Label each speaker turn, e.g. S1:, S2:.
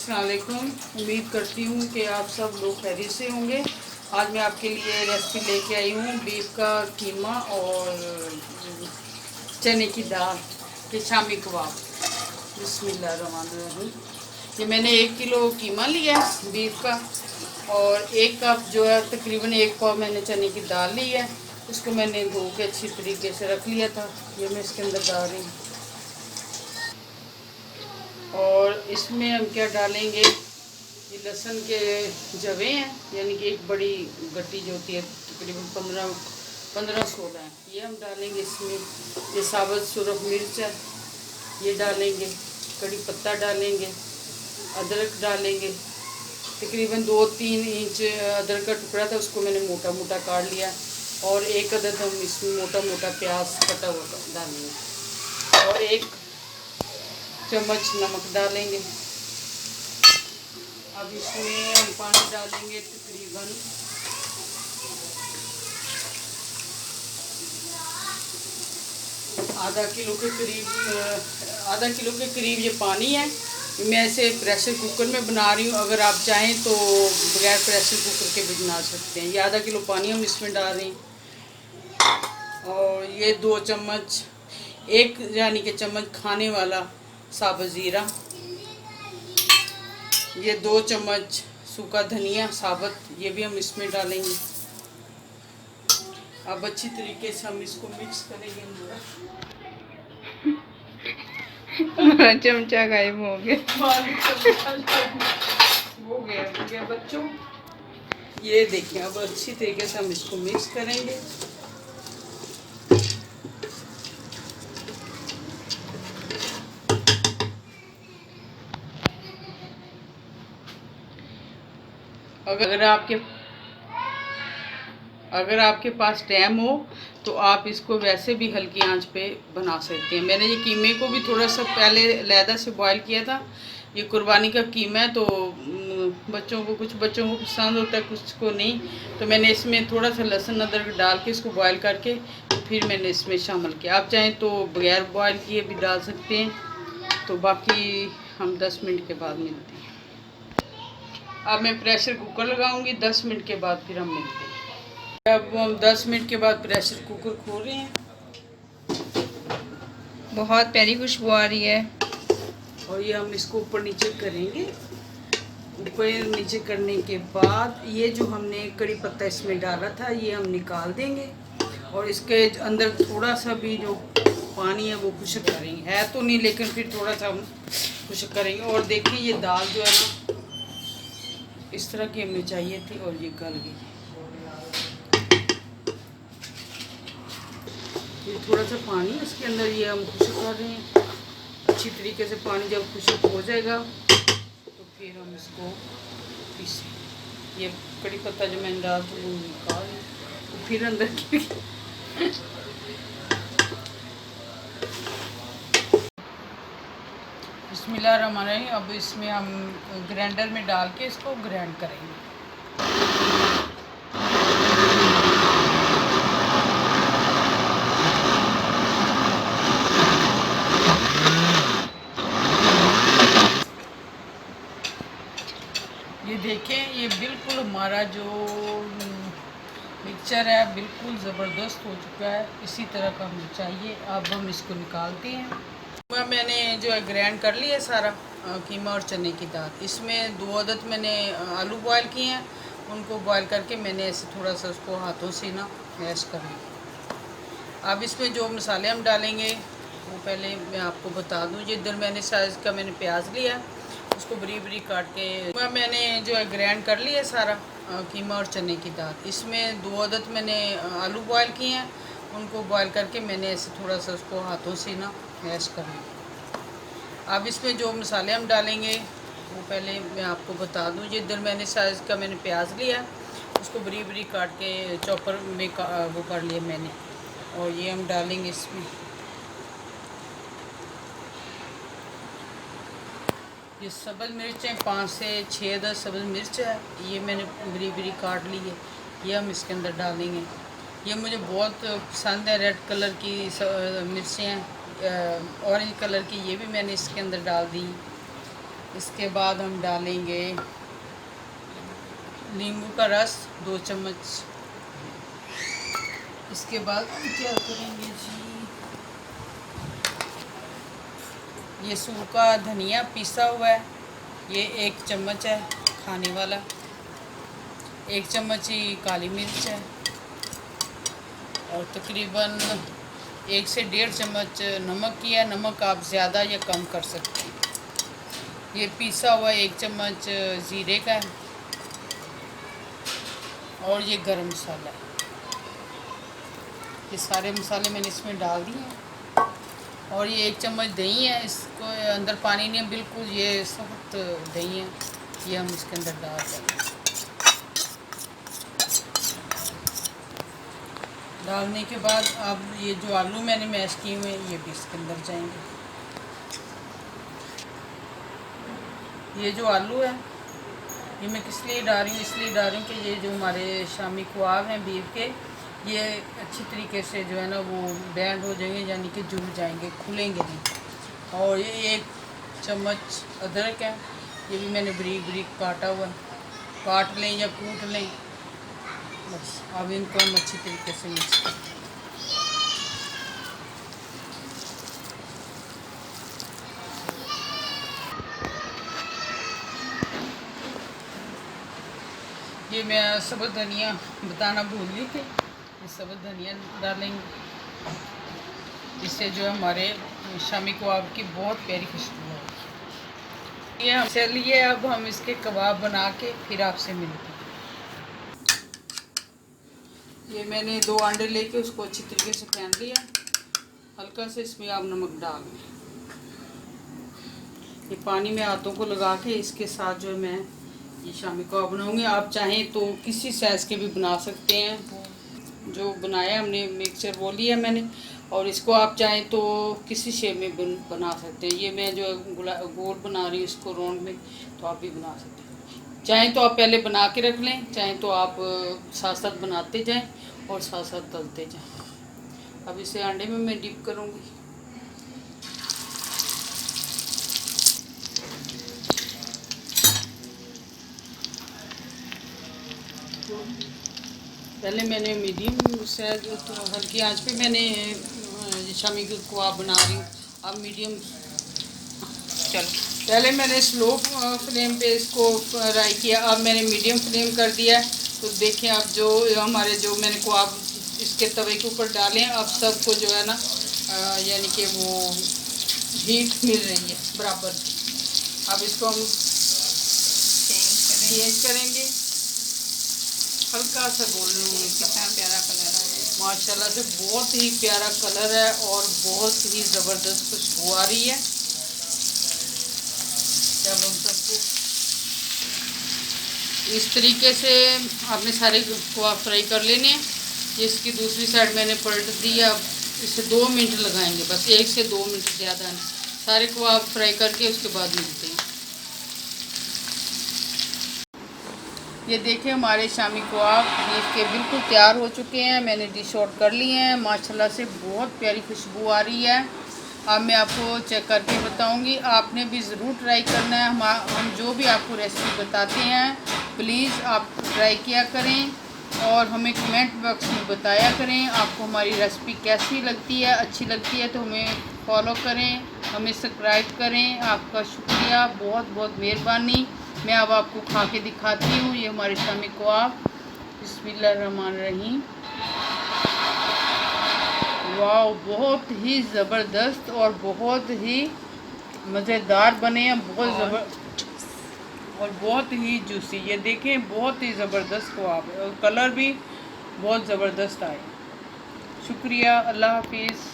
S1: अस्सलाम वालेकुम। उम्मीद करती हूँ कि आप सब लोग खैरियत से होंगे। आज मैं आपके लिए रेसिपी लेके आई हूँ बीफ का कीमा और चने की दाल के शामी कबाब। बिस्मिल्लाहिर्रहमानिर्रहीम। ये मैंने 1 किलो कीमा लिया है बीफ का और 1 कप जो है तकरीबन 1 पाव मैंने चने की दाल ली है। इसको मैंने धो के अच्छी तरीके से रख लिया था। ये मैं इसके अंदर डाल रही हूँ और इसमें हम क्या डालेंगे, ये लहसुन के जवे हैं, यानी कि एक बड़ी गट्टी जो होती है तकरीबन 15-16 है, ये हम डालेंगे इसमें। ये साबुत सुरख मिर्च है, ये डालेंगे। कड़ी पत्ता डालेंगे, अदरक डालेंगे। तकरीबन 2-3 इंच अदरक का टुकड़ा था, उसको मैंने मोटा मोटा काट लिया। और 1 अदद हम इसमें मोटा मोटा प्याज कटा हुआ डालेंगे और 1 चम्मच नमक डालेंगे। अब इसमें हम पानी डालेंगे तकरीबन आधा किलो के करीब ये पानी है। मैं इसे प्रेशर कुकर में बना रही हूँ, अगर आप चाहें तो बगैर प्रेशर कुकर के भी बना सकते हैं। ये आधा किलो पानी हम इसमें डाल रहे हैं और ये 2 चम्मच, 1 यानी कि चम्मच खाने वाला साबुत ज़ीरा, ये 2 चम्मच सूखा धनिया साबुत, ये भी हम इसमें डालेंगे। अब अच्छी तरीके से हम इसको मिक्स करेंगे।
S2: चमचा गायब हो गया।
S1: हो गया बच्चों। ये देखिए, अब अच्छी तरीके से हम इसको मिक्स करेंगे। अगर आपके पास टाइम हो तो आप इसको वैसे भी हल्की आंच पे बना सकते हैं। मैंने ये कीमे को भी थोड़ा सा पहले लैदा से बॉईल किया था। ये कुर्बानी का कीमा है तो कुछ बच्चों को पसंद होता है, कुछ को नहीं। तो मैंने इसमें थोड़ा सा लहसुन अदरक डाल के इसको बॉईल करके फिर मैंने इसमें शामिल किया। आप चाहें तो बगैर बॉईल किए भी डाल सकते हैं। तो बाकी हम 10 मिनट के बाद मिलते हैं। अब मैं प्रेशर कुकर लगाऊंगी, 10 मिनट के बाद फिर हम मिलते हैं। अब हम 10 मिनट के बाद प्रेशर कुकर खोल रहे हैं।
S2: बहुत प्यारी खुशबू आ रही है
S1: और ये हम इसको ऊपर नीचे करेंगे। ऊपर नीचे करने के बाद ये जो हमने कड़ी पत्ता इसमें डाला था ये हम निकाल देंगे और इसके अंदर थोड़ा सा भी जो पानी है वो खुश्क करेंगे। है तो नहीं, लेकिन फिर थोड़ा सा हम खुश्क करेंगे। और देखिए ये दाल जो है ना इस तरह की हमें चाहिए थी और ये गल गई। ये थोड़ा सा पानी इसके अंदर ये हम खुश्क कर रहे हैं। अच्छी तरीके से पानी जब खुश्क हो जाएगा तो फिर हम इसको पीसें। ये कड़ी पत्ता जो मैंने डाला था वो निकाल तो फिर अंदर की बिस्मिल्लाहिर्रहमानिर्रहीम। अब इसमें हम ग्राइंडर में डाल के इसको ग्राइंड करेंगे। ये देखें, ये बिल्कुल हमारा जो मिक्सचर है बिल्कुल ज़बरदस्त हो चुका है। इसी तरह का हमें चाहिए। अब हम इसको निकालते हैं। मैंने जो है ग्राइंड कर लिया सारा कीमा और चने की दाल। इसमें 2 अदद मैंने आलू बॉयल किए हैं, उनको बॉयल करके मैंने ऐसे थोड़ा सा उसको हाथों से ना मैश कर लिया। अब इसमें जो मसाले हम डालेंगे वो पहले मैं आपको बता दूं। जिधर मैंने साइज़ का मैंने प्याज लिया, उसको बरीक बरीक काट के मैंने जो है ग्राइंड कर लिया सारा कीमा और चने की दाल। इसमें 2 अदद मैंने आलू बॉयल किए हैं, उनको बॉयल करके मैंने ऐसे थोड़ा सा उसको हाथों से ना मैश कर लिया। अब इसमें जो मसाले हम डालेंगे वो पहले मैं आपको बता दूं। जिधर मैंने साइज़ का मैंने प्याज लिया, उसको बरीक बरीक काट के चॉपर में वो कर लिया मैंने। और ये हम डालेंगे इसमें। ये सब्ज़ मिर्चें 5 से 6 अदद सब्ज़ मिर्च है, ये मैंने बरीक बरीक काट ली है, ये हम इसके अंदर डालेंगे। ये मुझे बहुत पसंद है, रेड कलर की मिर्चें हैं, ऑरेंज कलर की, ये भी मैंने इसके अंदर डाल दी। इसके बाद हम डालेंगे नींबू का रस 2 चम्मच। इसके बाद हम क्या करेंगे जी, ये सूखा धनिया पीसा हुआ है, ये 1 चम्मच है खाने वाला। 1 चम्मच ही काली मिर्च है और तकरीबन 1 से 1.5 चम्मच नमक की है। नमक आप ज़्यादा या कम कर सकते हैं। ये पीसा हुआ 1 चम्मच ज़ीरे का है और ये गरम मसाला है। ये सारे मसाले मैंने इसमें डाल दिए हैं और ये 1 चम्मच दही है। इसको अंदर पानी नहीं है बिल्कुल, ये सख्त दही है, ये हम इसके अंदर डाल देंगे। डालने के बाद अब ये जो आलू मैंने मैश किए हुए हैं ये भी इसके अंदर जाएंगे। ये जो आलू है ये मैं किस लिए डाल रही हूँ, इसलिए डाल रही हूँ कि ये जो हमारे शामी कबाब हैं बीफ के, ये अच्छी तरीके से जो है ना वो बैंड हो जाएंगे, यानी कि जुड़ जाएंगे, खुलेंगे नहीं। और ये 1 चम्मच अदरक है, ये भी मैंने बारीक बारीक काटा हुआ है। काट लें या कूट लें, बस अब इनको हम अच्छी तरीके से मिक्स करें। ये मैं सब्ज़ धनिया बताना भूल गई थी, ये सब्ज़ धनिया डालेंगे, इससे जो हमारे शामी कबाब की बहुत प्यारी खुशबू है। ये चलिए अब हम इसके कबाब बना के फिर आपसे मिलते हैं। ये मैंने 2 अंडे लेके उसको अच्छी तरीके से फेंट लिया, हल्का से इसमें आप नमक डाल दें। ये पानी में हाथों को लगा के इसके साथ जो मैं ये शामी कबाब बनाऊंगी। आप चाहें तो किसी साइज़ के भी बना सकते हैं, जो बनाया हमने मिक्सचर वो लिया मैंने, और इसको आप चाहें तो किसी शेप में बना सकते हैं। ये मैं जो गोल बना रही हूँ इसको राउंड में, तो आप भी बना सकते हैं। चाहें तो आप पहले बना के रख लें, चाहें तो आप साथ साथ बनाते जाएं और साथ साथ तलते जाएं। अब इसे अंडे में मैं डिप करूँगी। पहले मैंने मीडियम साइज तो हल्की आंच पे मैंने शामी के कबाब बना रही हूँ। अब मीडियम, चलो पहले मैंने स्लो फ्लेम पे इसको फ्राई किया, अब मैंने मीडियम फ्लेम कर दिया। तो देखें अब जो हमारे जो मैंने कबाब इसके तवे के ऊपर डाले हैं, अब सबको जो है ना यानी कि वो हीट मिल रही है बराबर। अब इसको हम चेंज करेंगे, हल्का सा गोल्डन। कितना प्यारा कलर है माशाल्लाह से, बहुत ही प्यारा कलर है और बहुत ही ज़बरदस्त खुशबू आ रही है। जब हम सबको इस तरीके से आपने सारे कबाब फ्राई कर लेने हैं। इसकी दूसरी साइड मैंने पलट दी। अब इसे 2 मिनट लगाएंगे, बस 1 से 2 मिनट, ज़्यादा नहीं। सारे कबाब फ्राई करके उसके बाद मिलते हैं। ये देखिए हमारे शामी कबाब बीफ के बिल्कुल तैयार हो चुके हैं। मैंने डिश आउट कर लिए हैं, माशाल्लाह से बहुत प्यारी खुशबू आ रही है। अब मैं आपको चेक करके बताऊंगी, आपने भी ज़रूर ट्राई करना है। हम जो भी आपको रेसिपी बताते हैं प्लीज़ आप ट्राई किया करें और हमें कमेंट बॉक्स में बताया करें आपको हमारी रेसिपी कैसी लगती है। अच्छी लगती है तो हमें फॉलो करें, हमें सब्सक्राइब करें। आपका शुक्रिया, बहुत बहुत मेहरबानी। मैं अब आपको खा के दिखाती हूँ ये हमारे शामी कबाब। बिस्मिल्लाहिर्रहमानिर्रहीम। वाह, बहुत ही ज़बरदस्त और बहुत ही मज़ेदार बने हैं, बहुत ज़बरदस्त और बहुत ही जूसी। ये देखें बहुत ही ज़बरदस्त कबाब है और कलर भी बहुत ज़बरदस्त आए। शुक्रिया, अल्लाह हाफिज़।